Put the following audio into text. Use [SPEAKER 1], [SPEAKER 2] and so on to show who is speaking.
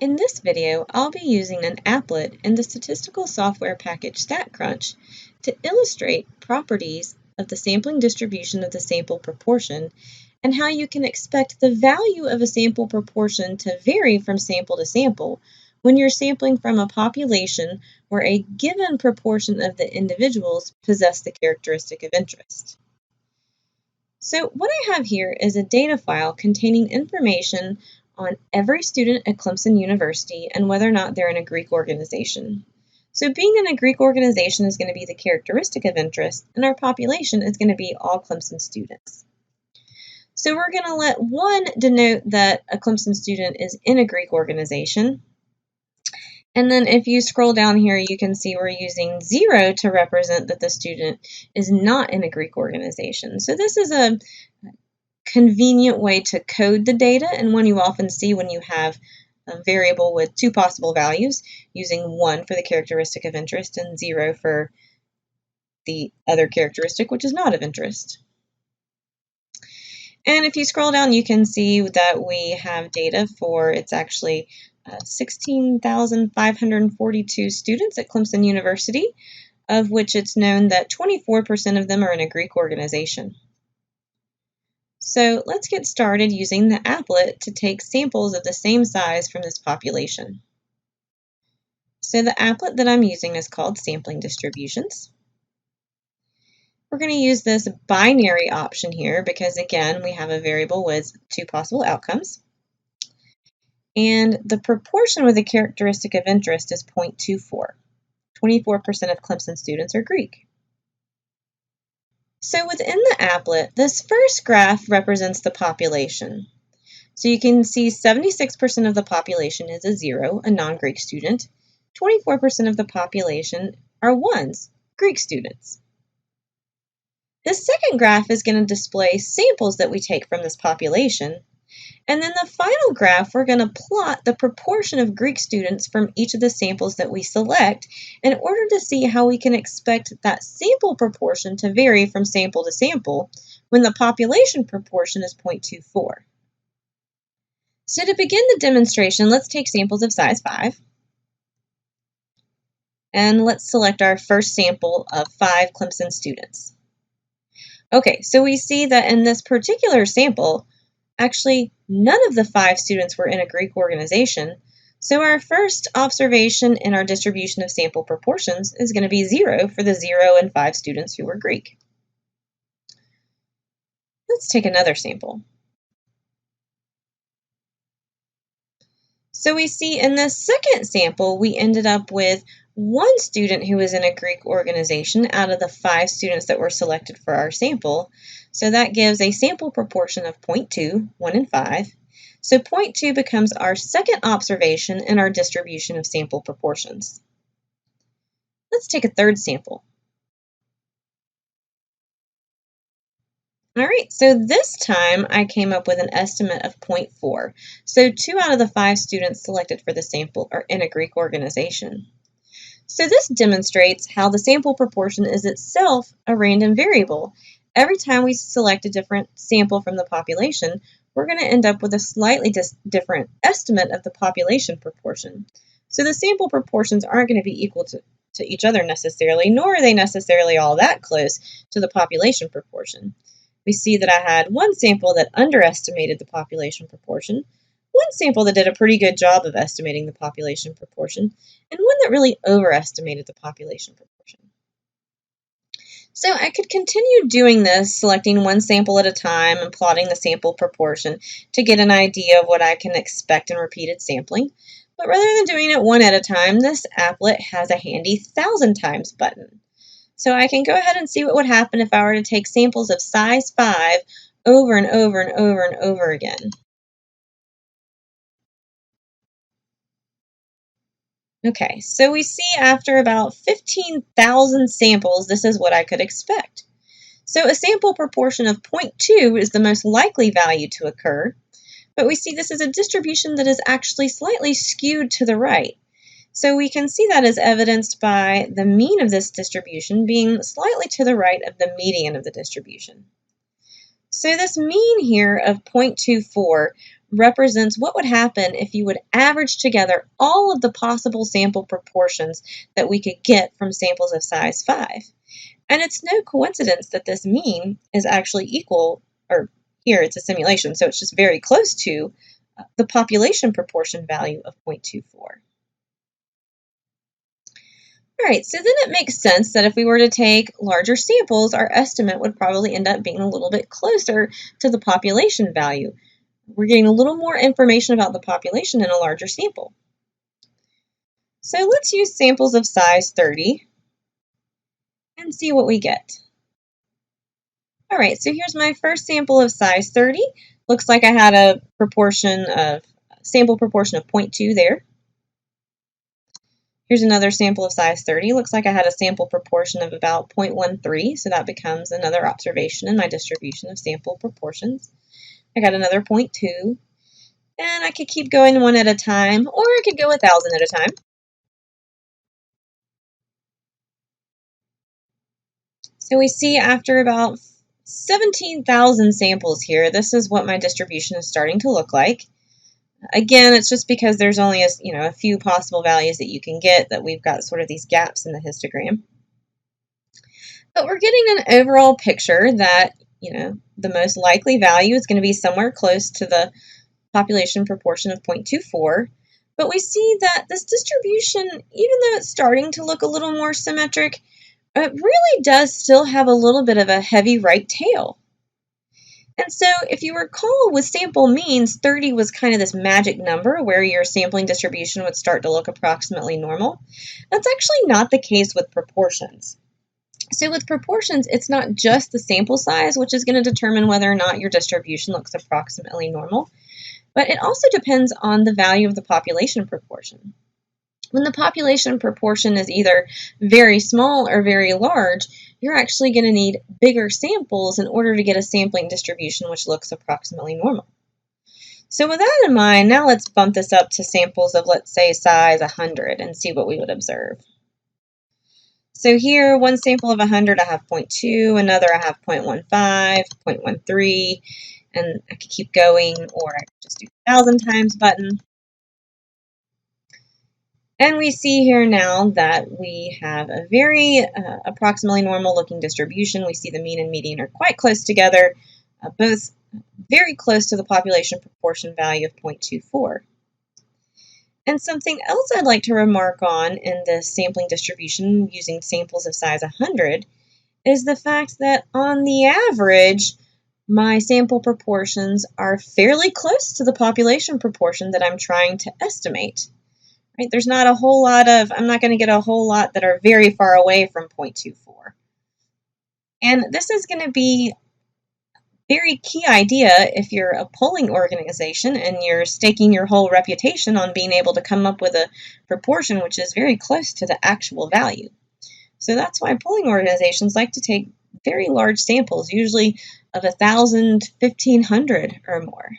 [SPEAKER 1] In this video, I'll be using an applet in the statistical software package StatCrunch to illustrate properties of the sampling distribution of the sample proportion and how you can expect the value of a sample proportion to vary from sample to sample when you're sampling from a population where a given proportion of the individuals possess the characteristic of interest. So what I have here is a data file containing information on every student at Clemson University and whether or not they're in a Greek organization. So being in a Greek organization is going to be the characteristic of interest, and our population is going to be all Clemson students. So we're going to let 1 denote that a Clemson student is in a Greek organization. And then if you scroll down here, you can see we're using 0 to represent that the student is not in a Greek organization. So this is a convenient way to code the data, and one you often see when you have a variable with 2 possible values, using 1 for the characteristic of interest and 0 for the other characteristic, which is not of interest. And if you scroll down, you can see that we have data for, it's actually 16,542 students at Clemson University, of which it's known that 24% of them are in a Greek organization. So let's get started using the applet to take samples of the same size from this population. So the applet that I'm using is called Sampling Distributions. We're going to use this binary option here because, again, we have a variable with 2 possible outcomes. And the proportion with the characteristic of interest is 0.24. 24% of Clemson students are Greek. So within the applet, this first graph represents the population. So you can see 76% of the population is a 0, a non-Greek student. 24% of the population are 1s, Greek students. This second graph is going to display samples that we take from this population. And then the final graph, we're going to plot the proportion of Greek students from each of the samples that we select in order to see how we can expect that sample proportion to vary from sample to sample when the population proportion is 0.24. So to begin the demonstration, let's take samples of size 5. And let's select our first sample of 5 Clemson students. Okay, so we see that in this particular sample, actually, none of the 5 students were in a Greek organization, so our first observation in our distribution of sample proportions is going to be 0 for the 0 and 5 students who were Greek. Let's take another sample. So we see in this second sample, we ended up with 1 student who was in a Greek organization out of the 5 students that were selected for our sample. So that gives a sample proportion of 0.2, 1 and 5. So 0.2 becomes our second observation in our distribution of sample proportions. Let's take a third sample. All right, so this time I came up with an estimate of 0.4. So 2 out of the 5 students selected for the sample are in a Greek organization. So this demonstrates how the sample proportion is itself a random variable. Every time we select a different sample from the population, we're going to end up with a slightly different estimate of the population proportion. So the sample proportions aren't going to be equal to each other necessarily, nor are they necessarily all that close to the population proportion. We see that I had 1 sample that underestimated the population proportion, 1 sample that did a pretty good job of estimating the population proportion, and 1 that really overestimated the population proportion. So I could continue doing this, selecting 1 sample at a time and plotting the sample proportion to get an idea of what I can expect in repeated sampling. But rather than doing it 1 at a time, this applet has a handy 1,000 times button. So I can go ahead and see what would happen if I were to take samples of size 5 over and over and over and over again. Okay, so we see after about 15,000 samples, this is what I could expect. So a sample proportion of 0.2 is the most likely value to occur, but we see this is a distribution that is actually slightly skewed to the right. So we can see that as evidenced by the mean of this distribution being slightly to the right of the median of the distribution. So this mean here of 0.24 represents what would happen if you would average together all of the possible sample proportions that we could get from samples of size 5. And it's no coincidence that this mean is actually equal, or here it's a simulation, so it's just very close to the population proportion value of 0.24. All right, so then it makes sense that if we were to take larger samples, our estimate would probably end up being a little bit closer to the population value. We're getting a little more information about the population in a larger sample. So let's use samples of size 30 and see what we get. All right, so here's my first sample of size 30. Looks like I had a sample proportion of 0.2 there. Here's another sample of size 30. Looks like I had a sample proportion of about 0.13, so that becomes another observation in my distribution of sample proportions. I got another 0.2, and I could keep going one at a time, or I could go 1,000 at a time. So we see after about 17,000 samples here, this is what my distribution is starting to look like. Again, it's just because there's only a few possible values that you can get that we've got sort of these gaps in the histogram. But we're getting an overall picture that, the most likely value is going to be somewhere close to the population proportion of 0.24. But we see that this distribution, even though it's starting to look a little more symmetric, it really does still have a little bit of a heavy right tail. And so if you recall with sample means, 30 was kind of this magic number where your sampling distribution would start to look approximately normal. That's actually not the case with proportions. So with proportions, it's not just the sample size, which is going to determine whether or not your distribution looks approximately normal, but it also depends on the value of the population proportion. When the population proportion is either very small or very large, you're actually going to need bigger samples in order to get a sampling distribution which looks approximately normal. So with that in mind, now let's bump this up to samples of, let's say, size 100 and see what we would observe. So here, one sample of 100, I have 0.2, another I have 0.15, 0.13, and I could keep going, or I could just do 1,000 times button. And we see here now that we have a very approximately normal looking distribution. We see the mean and median are quite close together, both very close to the population proportion value of 0.24. And something else I'd like to remark on in the sampling distribution using samples of size 100 is the fact that on the average, my sample proportions are fairly close to the population proportion that I'm trying to estimate. Right? There's not a whole lot I'm not going to get a whole lot that are very far away from 0.24. And this is going to be a very key idea if you're a polling organization and you're staking your whole reputation on being able to come up with a proportion which is very close to the actual value. So that's why polling organizations like to take very large samples, usually of 1,000, 1,500 or more.